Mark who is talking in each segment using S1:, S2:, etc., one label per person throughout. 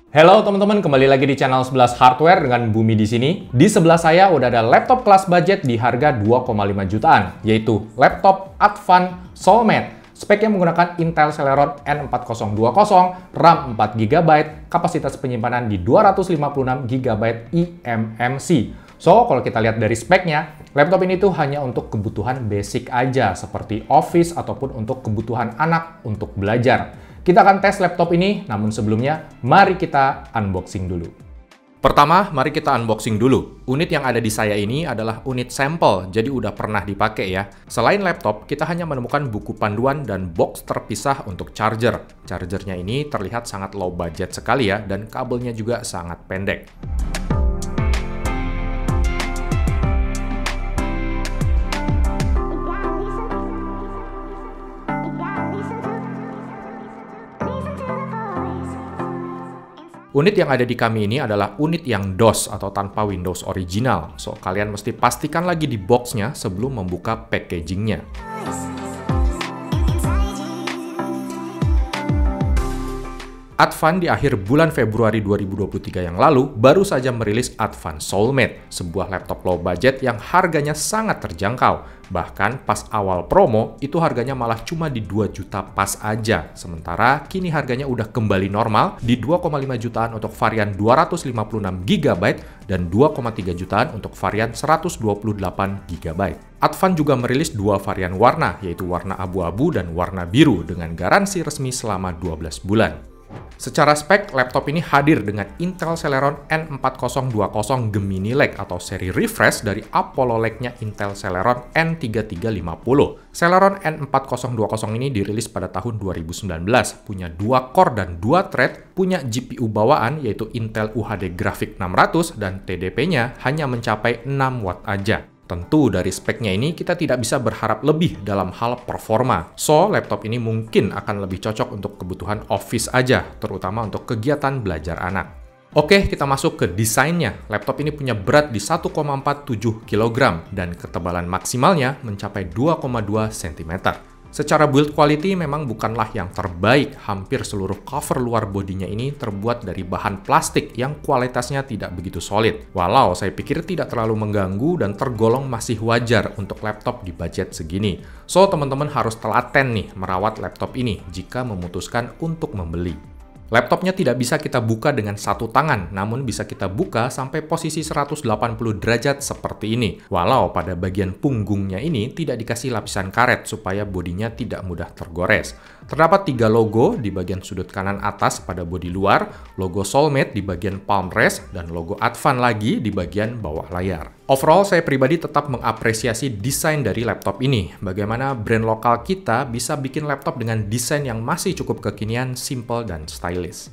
S1: Halo teman-teman, kembali lagi di channel 11 Hardware dengan Bumi di sini. Di sebelah saya udah ada laptop kelas budget di harga 2,5 jutaan, yaitu laptop Advan Soulmate. Speknya menggunakan Intel Celeron N4020, RAM 4GB, kapasitas penyimpanan di 256 GB eMMC. So, kalau kita lihat dari speknya, laptop ini tuh hanya untuk kebutuhan basic aja, seperti office ataupun untuk kebutuhan anak untuk belajar. Kita akan tes laptop ini, namun sebelumnya, mari kita unboxing dulu. Pertama, mari kita unboxing dulu. Unit yang ada di saya ini adalah unit sampel, jadi udah pernah dipakai ya. Selain laptop, kita hanya menemukan buku panduan dan box terpisah untuk charger. Chargernya ini terlihat sangat low budget sekali ya, dan kabelnya juga sangat pendek. Unit yang ada di kami ini adalah unit yang DOS atau tanpa Windows original. So, kalian mesti pastikan lagi di box-nya sebelum membuka packaging-nya. Advan di akhir bulan Februari 2023 yang lalu baru saja merilis Advan Soulmate, sebuah laptop low budget yang harganya sangat terjangkau. Bahkan pas awal promo, itu harganya malah cuma di 2 juta pas aja. Sementara kini harganya udah kembali normal di 2,5 jutaan untuk varian 256 GB dan 2,3 jutaan untuk varian 128 GB. Advan juga merilis dua varian warna, yaitu warna abu-abu dan warna biru dengan garansi resmi selama 12 bulan. Secara spek, laptop ini hadir dengan Intel Celeron N4020 Gemini Lake atau seri refresh dari Apollo Lake-nya Intel Celeron N3350. Celeron N4020 ini dirilis pada tahun 2019, punya 2 core dan 2 thread, punya GPU bawaan yaitu Intel UHD Graphics 600 dan TDP-nya hanya mencapai 6 watt aja. Tentu dari speknya ini kita tidak bisa berharap lebih dalam hal performa. So, laptop ini mungkin akan lebih cocok untuk kebutuhan office aja, terutama untuk kegiatan belajar anak. Oke, kita masuk ke desainnya. Laptop ini punya berat di 1,47 kg dan ketebalan maksimalnya mencapai 2,2 cm. Secara build quality memang bukanlah yang terbaik. Hampir seluruh cover luar bodinya ini terbuat dari bahan plastik yang kualitasnya tidak begitu solid. Walau saya pikir tidak terlalu mengganggu dan tergolong masih wajar untuk laptop di budget segini. So, teman-teman harus telaten nih merawat laptop ini jika memutuskan untuk membeli. Laptopnya tidak bisa kita buka dengan satu tangan, namun bisa kita buka sampai posisi 180 derajat seperti ini. Walau pada bagian punggungnya ini tidak dikasih lapisan karet supaya bodinya tidak mudah tergores. Terdapat 3 logo di bagian sudut kanan atas pada bodi luar, logo Soulmate di bagian palm rest, dan logo Advan lagi di bagian bawah layar. Overall, saya pribadi tetap mengapresiasi desain dari laptop ini. Bagaimana brand lokal kita bisa bikin laptop dengan desain yang masih cukup kekinian, simple, dan stylish.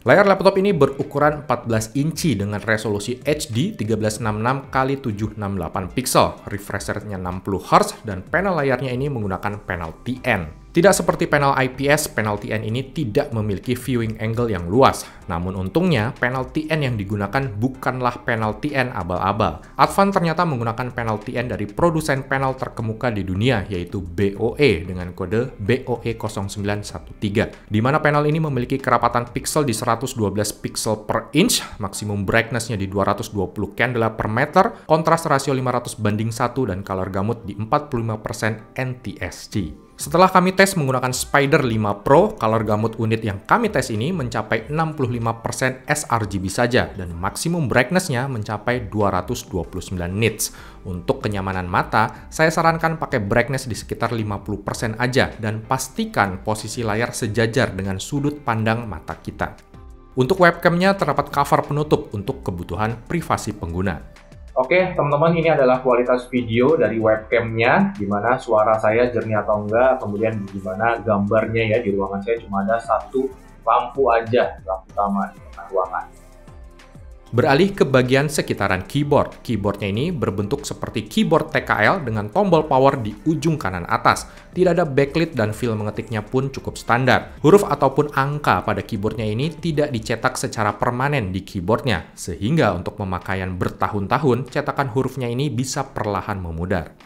S1: Layar laptop ini berukuran 14 inci dengan resolusi HD 1366x768 pixel, refresh rate-nya 60 Hz, dan panel layarnya ini menggunakan panel TN. Tidak seperti panel IPS, panel TN ini tidak memiliki viewing angle yang luas. Namun untungnya, panel TN yang digunakan bukanlah panel TN abal-abal. Advan ternyata menggunakan panel TN dari produsen panel terkemuka di dunia, yaitu BOE dengan kode BOE0913, di mana panel ini memiliki kerapatan pixel di 112 pixel per inch, maksimum brightness-nya di 220 candela per meter, kontras rasio 500:1, dan color gamut di 45% NTSC. Setelah kami tes menggunakan Spider 5 Pro, color gamut unit yang kami tes ini mencapai 65% sRGB saja dan maksimum brightness-nya mencapai 229 nits. Untuk kenyamanan mata, saya sarankan pakai brightness di sekitar 50% aja dan pastikan posisi layar sejajar dengan sudut pandang mata kita. Untuk webcam-nya terdapat cover penutup untuk kebutuhan privasi pengguna. Oke, teman-teman, ini adalah kualitas video dari webcam-nya, gimana suara saya jernih atau enggak, kemudian gimana gambarnya ya. Di ruangan saya cuma ada satu lampu aja, lampu utama di tengah ruangan. Beralih ke bagian sekitaran keyboard. Keyboardnya ini berbentuk seperti keyboard TKL dengan tombol power di ujung kanan atas. Tidak ada backlit dan feel mengetiknya pun cukup standar. Huruf ataupun angka pada keyboardnya ini tidak dicetak secara permanen di keyboardnya, sehingga untuk pemakaian bertahun-tahun, cetakan hurufnya ini bisa perlahan memudar.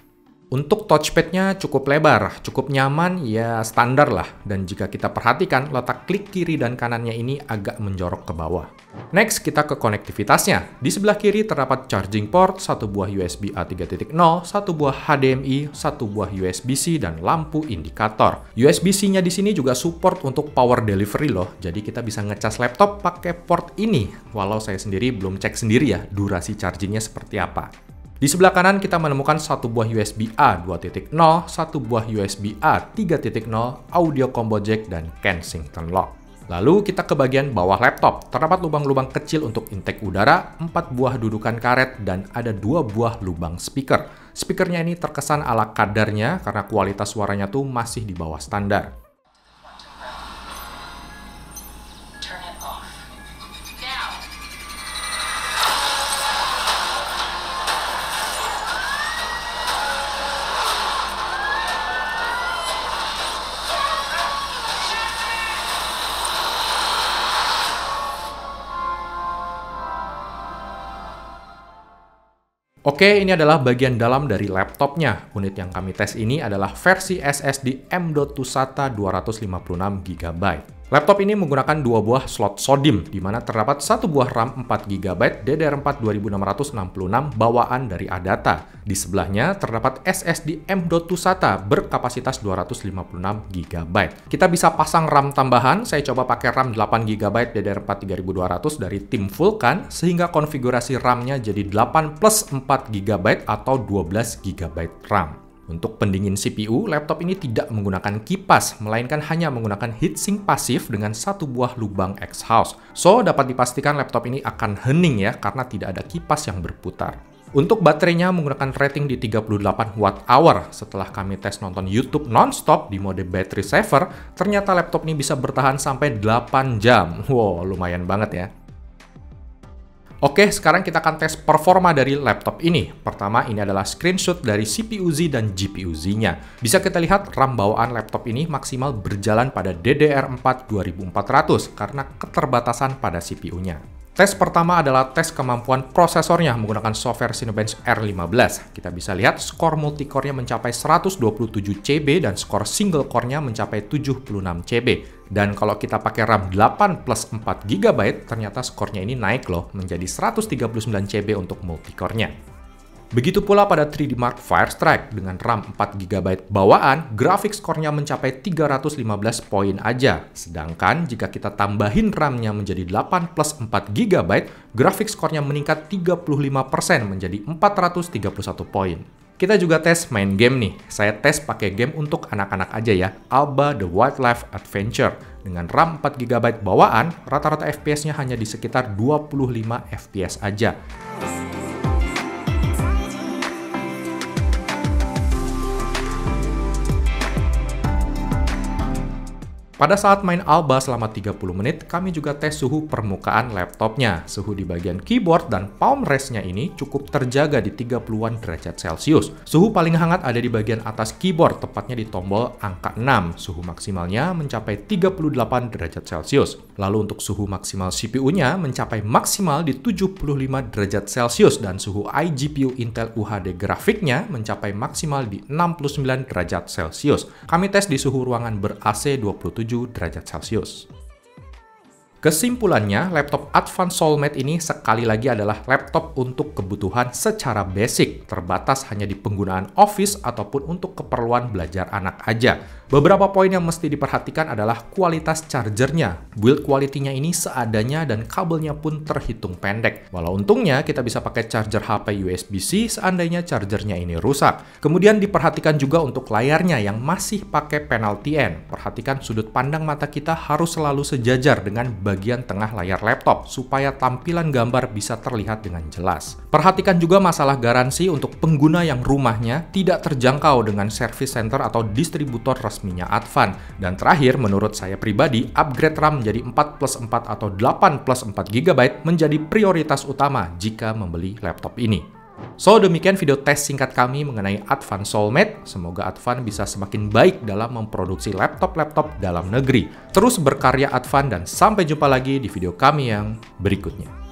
S1: Untuk touchpad-nya cukup lebar, cukup nyaman, ya standar lah. Dan jika kita perhatikan, letak klik kiri dan kanannya ini agak menjorok ke bawah. Next, kita ke konektivitasnya. Di sebelah kiri terdapat charging port, satu buah USB A 3.0, satu buah HDMI, satu buah USB-C, dan lampu indikator. USB-C-nya di sini juga support untuk power delivery loh, jadi kita bisa ngecas laptop pakai port ini. Walau saya sendiri belum cek sendiri ya, durasi chargingnya seperti apa. Di sebelah kanan kita menemukan satu buah USB A 2.0, satu buah USB A 3.0, audio combo jack, dan Kensington lock. Lalu kita ke bagian bawah laptop. Terdapat lubang-lubang kecil untuk intake udara, 4 buah dudukan karet, dan ada 2 buah lubang speaker. Speakernya ini terkesan ala kadarnya karena kualitas suaranya tuh masih di bawah standar. Oke, ini adalah bagian dalam dari laptopnya. Unit yang kami tes ini adalah versi SSD M.2 SATA 256GB. Laptop ini menggunakan 2 buah slot SODIMM, di mana terdapat 1 buah RAM 4GB DDR4 2666 bawaan dari ADATA. Di sebelahnya terdapat SSD M.2 SATA berkapasitas 256GB. Kita bisa pasang RAM tambahan, saya coba pakai RAM 8GB DDR4 3200 dari tim Vulkan, sehingga konfigurasi RAM-nya jadi 8 plus 4GB atau 12GB RAM. Untuk pendingin CPU, laptop ini tidak menggunakan kipas, melainkan hanya menggunakan heatsink pasif dengan 1 buah lubang exhaust. So, dapat dipastikan laptop ini akan hening ya, karena tidak ada kipas yang berputar. Untuk baterainya menggunakan rating di 38 Wh. Setelah kami tes nonton YouTube nonstop di mode battery saver, ternyata laptop ini bisa bertahan sampai 8 jam. Wow, lumayan banget ya. Oke, sekarang kita akan tes performa dari laptop ini. Pertama, ini adalah screenshot dari CPU-Z dan GPU-Z-nya. Bisa kita lihat RAM bawaan laptop ini maksimal berjalan pada DDR4 2400 karena keterbatasan pada CPU-nya. Tes pertama adalah tes kemampuan prosesornya menggunakan software Cinebench R15. Kita bisa lihat skor multicore-nya mencapai 127 CB dan skor single core-nya mencapai 76 CB. Dan kalau kita pakai RAM 8 plus 4 GB, ternyata skornya ini naik loh menjadi 139 CB untuk multicore-nya. Begitu pula pada 3D Mark Firestrike dengan RAM 4GB bawaan, grafik skornya mencapai 315 poin aja. Sedangkan jika kita tambahin RAM-nya menjadi 8 plus 4GB, grafik skornya meningkat 35% menjadi 431 poin. Kita juga tes main game nih. Saya tes pakai game untuk anak-anak aja ya, Alba The Wildlife Adventure. Dengan RAM 4GB bawaan, rata-rata FPS-nya hanya di sekitar 25 FPS aja. Pada saat main Alba selama 30 menit, kami juga tes suhu permukaan laptopnya. Suhu di bagian keyboard dan palm rest-nya ini cukup terjaga di 30-an derajat Celcius. Suhu paling hangat ada di bagian atas keyboard, tepatnya di tombol angka 6. Suhu maksimalnya mencapai 38 derajat Celcius. Lalu untuk suhu maksimal CPU-nya mencapai maksimal di 75 derajat Celcius dan suhu iGPU Intel UHD grafiknya mencapai maksimal di 69 derajat Celcius. Kami tes di suhu ruangan ber-AC 27 derajat Celcius. Kesimpulannya, laptop Advan Soulmate ini sekali lagi adalah laptop untuk kebutuhan secara basic, terbatas hanya di penggunaan Office ataupun untuk keperluan belajar anak aja. Beberapa poin yang mesti diperhatikan adalah kualitas chargernya. Build quality-nya ini seadanya dan kabelnya pun terhitung pendek. Walau untungnya kita bisa pakai charger HP USB-C seandainya chargernya ini rusak. Kemudian diperhatikan juga untuk layarnya yang masih pakai panel TN. Perhatikan sudut pandang mata kita harus selalu sejajar dengan bagian tengah layar laptop supaya tampilan gambar bisa terlihat dengan jelas. Perhatikan juga masalah garansi untuk pengguna yang rumahnya tidak terjangkau dengan service center atau distributor resminya Advan. Dan terakhir, menurut saya pribadi, upgrade RAM menjadi 4 plus 4 atau 8 plus 4 GB menjadi prioritas utama jika membeli laptop ini. So, demikian video tes singkat kami mengenai Advan Soulmate. Semoga Advan bisa semakin baik dalam memproduksi laptop-laptop dalam negeri. Terus berkarya Advan dan sampai jumpa lagi di video kami yang berikutnya.